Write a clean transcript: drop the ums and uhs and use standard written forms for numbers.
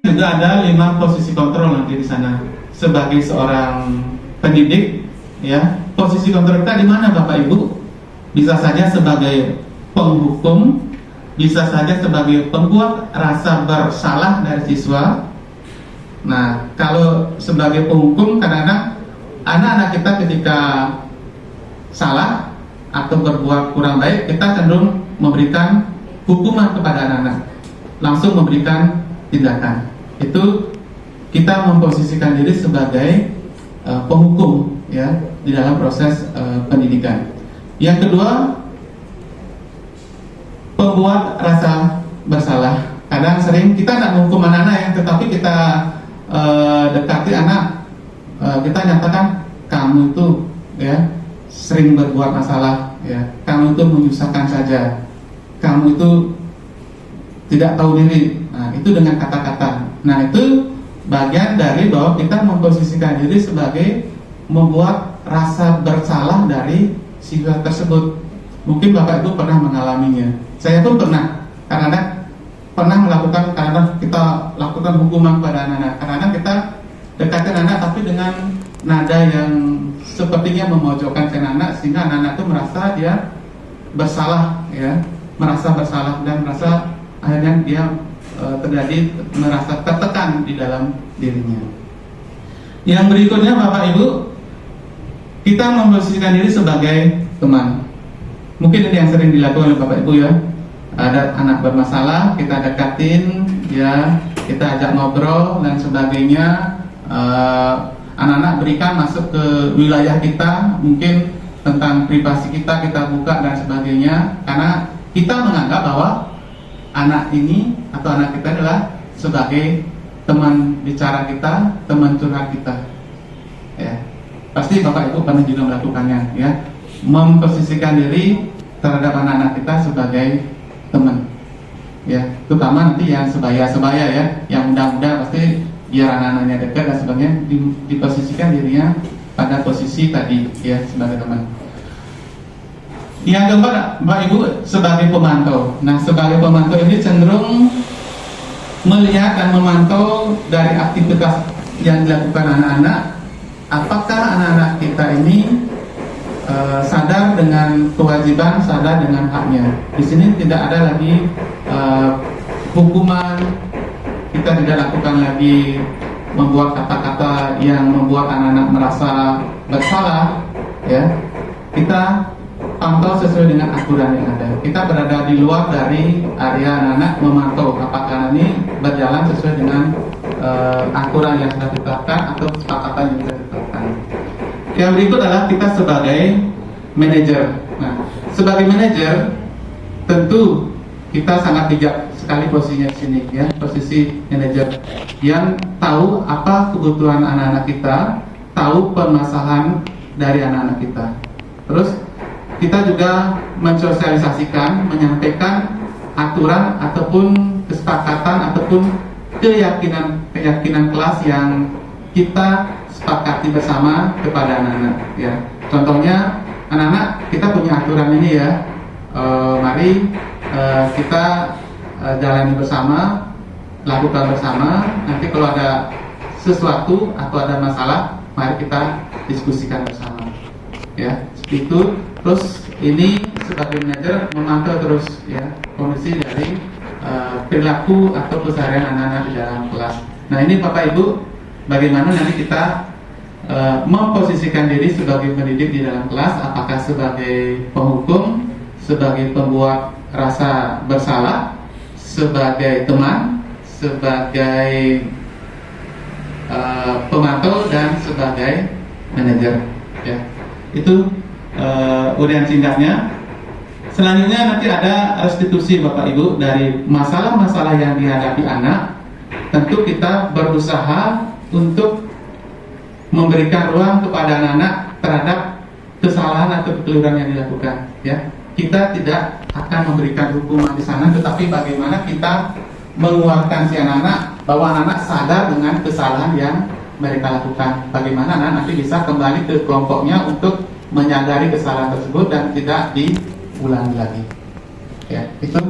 Juga ada 5 posisi kontrol nanti di sana. Sebagai seorang pendidik, ya, posisi kontrol kita di mana, Bapak Ibu? Bisa saja sebagai penghukum, bisa saja sebagai pembuat rasa bersalah dari siswa. Nah, kalau sebagai penghukum, kadang-kadang anak-anak kita ketika salah atau berbuat kurang baik, kita cenderung memberikan hukuman kepada anak-anak, langsung memberikan tindakan. Itu kita memposisikan diri sebagai penghukum, ya, di dalam proses pendidikan. Yang kedua, pembuat rasa bersalah. Kadang sering kita tidak menghukum anak-anak ya, tetapi kita dekati anak, kita nyatakan kamu itu, ya, sering berbuat masalah, ya, kamu itu menyusahkan saja, kamu itu tidak tahu diri. Nah, itu dengan kata-kata. Nah, itu bagian dari bahwa kita memposisikan diri sebagai membuat rasa bersalah dari siswa tersebut. Mungkin Bapak Ibu pernah mengalaminya. Saya pun pernah. Kadang-kadang pernah melakukan, kadang kita lakukan hukuman pada anak-anak. Kadang-kadang kita dekatin anak tapi dengan nada yang sepertinya memojokkan anak-anak, sehingga anak-anak itu merasa dia bersalah, ya, merasa bersalah dan merasa akhirnya dia terjadi merasa tertekan di dalam dirinya. Yang berikutnya, Bapak Ibu, kita memposisikan diri sebagai teman. Mungkin ini yang sering dilakukan oleh Bapak Ibu, ya. Ada anak bermasalah, kita dekatin, ya, kita ajak ngobrol dan sebagainya. Anak-anak berikan masuk ke wilayah kita, mungkin tentang privasi kita buka dan sebagainya, karena kita menganggap bahwa anak ini atau anak kita adalah sebagai teman bicara kita, teman curhat kita, ya. Pasti Bapak Ibu pernah juga melakukannya, ya, memposisikan diri terhadap anak-anak kita sebagai teman, ya, terutama nanti yang sebaya-sebaya, ya, yang muda-muda pasti biar anak-anaknya dekat dan sebagainya, diposisikan dirinya pada posisi tadi, ya, sebagai teman. Yang keempat, Bapak Ibu, sebagai pemantau. Nah, sebagai pemantau ini cenderung melihat dan memantau dari aktivitas yang dilakukan anak-anak. Apakah anak-anak kita ini sadar dengan kewajiban, sadar dengan haknya. Di sini tidak ada lagi hukuman, kita tidak lakukan lagi membuat kata-kata yang membuat anak-anak merasa bersalah, ya. Kita pantau sesuai dengan aturan yang ada. Kita berada di luar dari area anak-anak, memantau apakah ini berjalan sesuai dengan aturan yang sudah ditetapkan atau kesepakatan yang sudah ditetapkan. Yang berikut adalah kita sebagai manajer. Nah, sebagai manajer tentu kita sangat bijak sekali posisinya di sini, ya, posisi manajer yang tahu apa kebutuhan anak-anak kita, tahu permasalahan dari anak-anak kita. Terus kita juga mensosialisasikan, menyampaikan aturan ataupun kesepakatan ataupun keyakinan kelas yang kita sepakati bersama kepada anak-anak, ya. Contohnya anak-anak, kita punya aturan ini, ya. Mari kita jalani bersama, lakukan bersama. Nanti kalau ada sesuatu atau ada masalah, mari kita diskusikan bersama, ya. Seperti itu. Terus ini sebagai manajer memantau terus, ya, kondisi dari perilaku atau keseharian anak-anak di dalam kelas. Nah, ini Bapak Ibu, bagaimana nanti kita memposisikan diri sebagai pendidik di dalam kelas, apakah sebagai penghukum, sebagai pembuat rasa bersalah, sebagai teman, sebagai pemantau, dan sebagai manajer, ya. Itu uraian singkatnya. Selanjutnya nanti ada restitusi, Bapak Ibu, dari masalah-masalah yang dihadapi anak. Tentu kita berusaha untuk memberikan ruang kepada anak-anak terhadap kesalahan atau kekeliruan yang dilakukan, ya. Kita tidak akan memberikan hukuman di sana, tetapi bagaimana kita menguatkan si anak-anak bahwa anak-anak sadar dengan kesalahan yang mereka lakukan. Bagaimana anak nanti bisa kembali ke kelompoknya untuk menyadari kesalahan tersebut dan tidak diulangi lagi. Ya, itu